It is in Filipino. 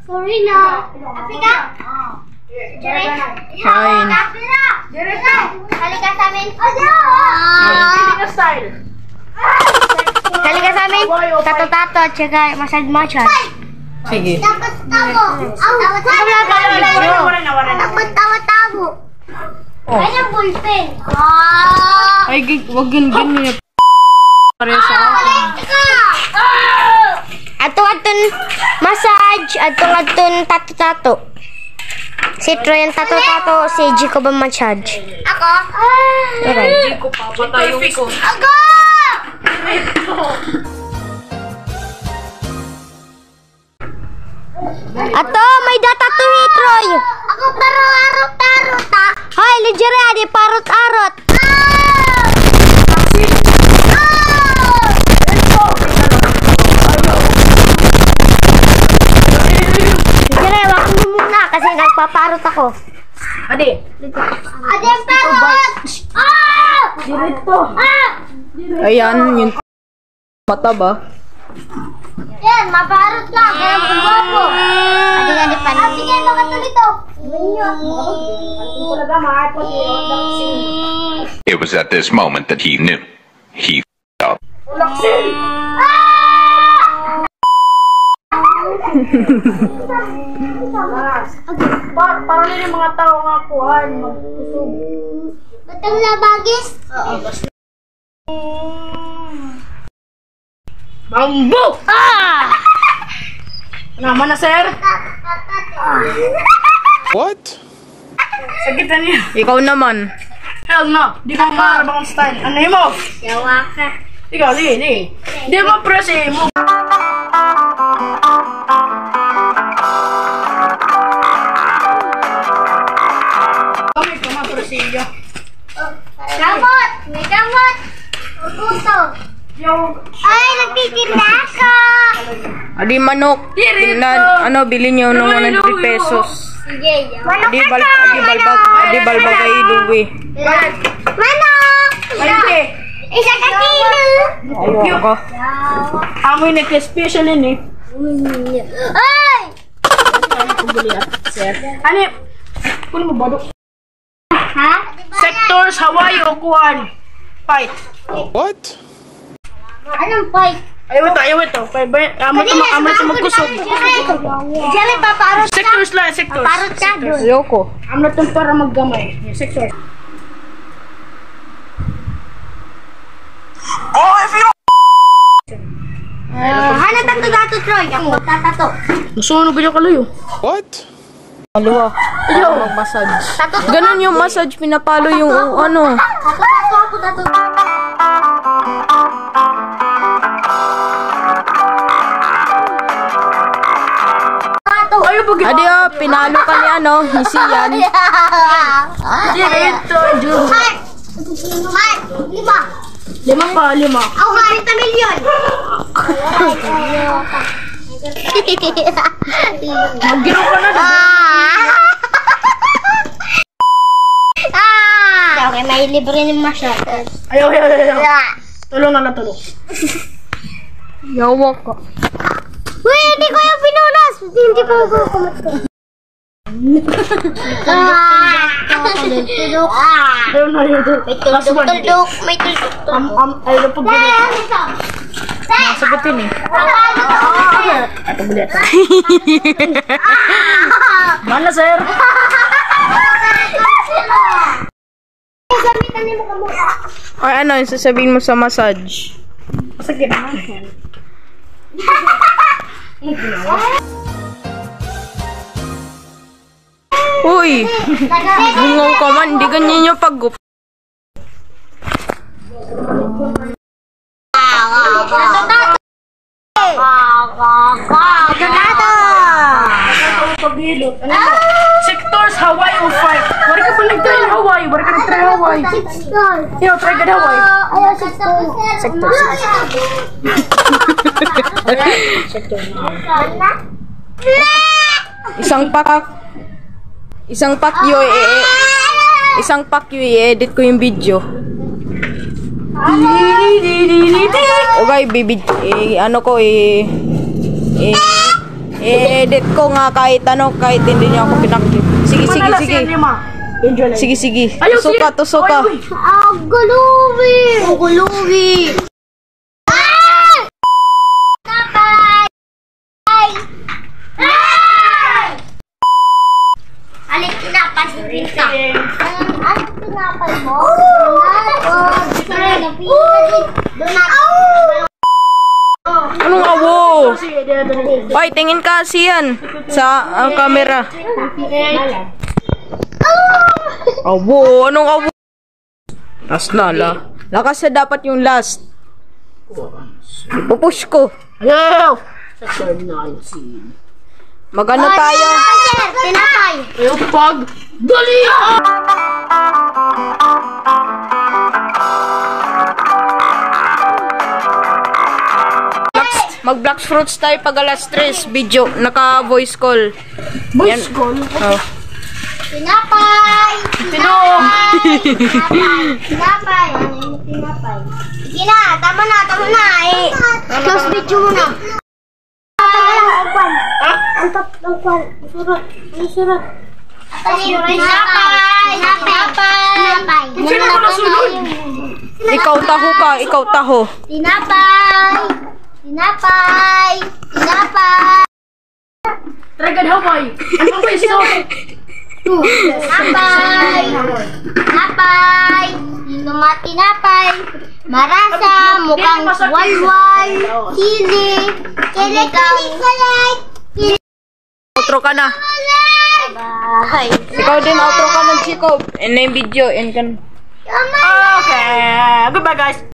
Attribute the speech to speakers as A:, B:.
A: Sorry na. Afrika? Jerry?
B: Fine.
A: Halika sa amin.
C: Halika style.
A: Halika sa amin. Tato-tato at saka massage.
B: Sige.
A: Dapat tabo. Dapat tawa-tabo. Kaya ballpen.
B: Ay, wag yun ganyan. Pare sa akin.
A: Atong massage, atong tato-tato. Si Troy ang tato-tato, si Jacob ang massage. Ako?
B: Hindi ko papatay yung ko.
A: Ako! Ato, may data to ni Troy. Ako parot-arot ha. Hoy, Lidjere, di parot-arot. Lidjere, wag mo muna kasi nagpaparot ako.
C: Adi.
A: Adi, ang parot!
C: Dirito.
B: Ayan, yun. Mata ba?
A: Yan, maparot ka. Kaya magbobo. Adi pa. Sige, makatulito.
D: It was at this moment that he knew. He f***ed up.
C: Para na yung mga tao nga kuhan, magkusog.
A: Ba't ang labagis?
C: Bambo! Naman na, sir?
D: What?
C: Sagitan niya.
B: Ikaw naman.
C: Hell no, di mo maarabang ang style. Ano yun mo?
A: Yawa ka.
C: Ikaw, di. Di mo press mo. Kami ka mapresiyo.
A: Gamot! May gamot! Puto!
C: Yung...
A: Ay, nagtitinda ako!
B: Adi manok.
C: Dirito.
B: Bilhin nyo ng 100 pesos.
A: Sige,
B: Adi balbag ay luwi.
A: Manok!
C: Ayun
A: Isa ka kilo!
B: Ayaw ko.
C: Amoy nagka-special yun eh.
A: Ay!
C: Sir. Ano yun? Kunin mo ba?
A: Ha?
C: Sectors, Hawaii o Kuhan. Fight.
D: What?
A: Anong fight?
C: Ayaw ito. Amo ito magkusog.
A: Diyan paparot ka.
C: Sectors lang, sectors.
A: Paparot ka doon.
B: Ayoko.
C: Amo ito para maggamay. Sectors.
A: Hana tato Troy. Ako tatato.
C: Nasunog yung kaluyo.
D: What?
B: Maluwa. Mag-massage.
A: Tato.
B: Ganun yung massage, pinapalo yung ano.
A: Tato ako tato.
C: Ayaw pag
B: Adi pinalo ka ni ni Sian.
C: Dirito.
A: Lima.
C: 5.
A: Ako 40 milyon.
C: Mag-giro ka na.
A: Okay, may libre ng masyado.
C: Ayaw. Tulong na lang, tulong.
B: Yawa ka.
A: Uy, hindi ko yung pinunas. Hindi ko kumatko. Tulog.
C: Ayaw na yun.
A: May tuldok. May tuldok.
C: Ayaw na pag-giro.
B: Sagutin eh.
C: Ito bulit. Mana, sir?
B: Ay ano, yung sasabihin mo sa massage?
C: Masakit naman.
B: Uy! Bungaw ka man, hindi ganyan yung pag-gup.
C: Pag-hilot. Sectors, Hawaii o fight. Wari ka pa nag-try ng Hawaii. Wari ka nag-try ng Hawaii. Yo, try ka na Hawaii.
A: Ayaw, sector.
B: Isang pakyo i-edit ko yung video. Okay, ano ko I-edit ko nga kahit ano, kahit hindi niyo ako pinaklip. Sige, sige,
C: Manala
B: sige.
C: si Lima. Enjoy lang.
B: Sige, sige.
C: Ayaw,
B: Tusuka,
C: sige.
B: tusuka.
C: Oy, oy.
A: Guluwi! Guluwi! Alik tinapay rin ka. Ano tinapay mo?
B: Anong awo? Hoy, tingin ka siyan sa camera. Awo, anong awo? Last na, lakas na dapat yung last. Ipupush ko.
C: Ayaw.
B: Magano tayo?
A: Tinapay!
C: Ayaw pag. Dali!
B: Mag-Black Fruits tayo pag alas 3. Video, naka-voice call.
C: Voice call.
B: Oh.
A: Tinapay! Tinapay! Tinapay! Sige na, tama na, tama na. Close video mo na. Ang surat. Tinapay! Tinapay!
C: Sino ka nasunod?
B: Ikaw taho ka, ikaw taho.
A: Tinapay! Tinapay! Tinapay!
C: Dragon Hawaii. Ano ba iso?
A: Tinapay! Tinapay! Inumat tinapay! Marasa, mukhang walwal, sili, kilik-kilik!
B: Outro ka na.
A: Bye!
B: Ikaw din, outro ka ng Chico. And na yung video, and kan.
C: Okay. Goodbye guys.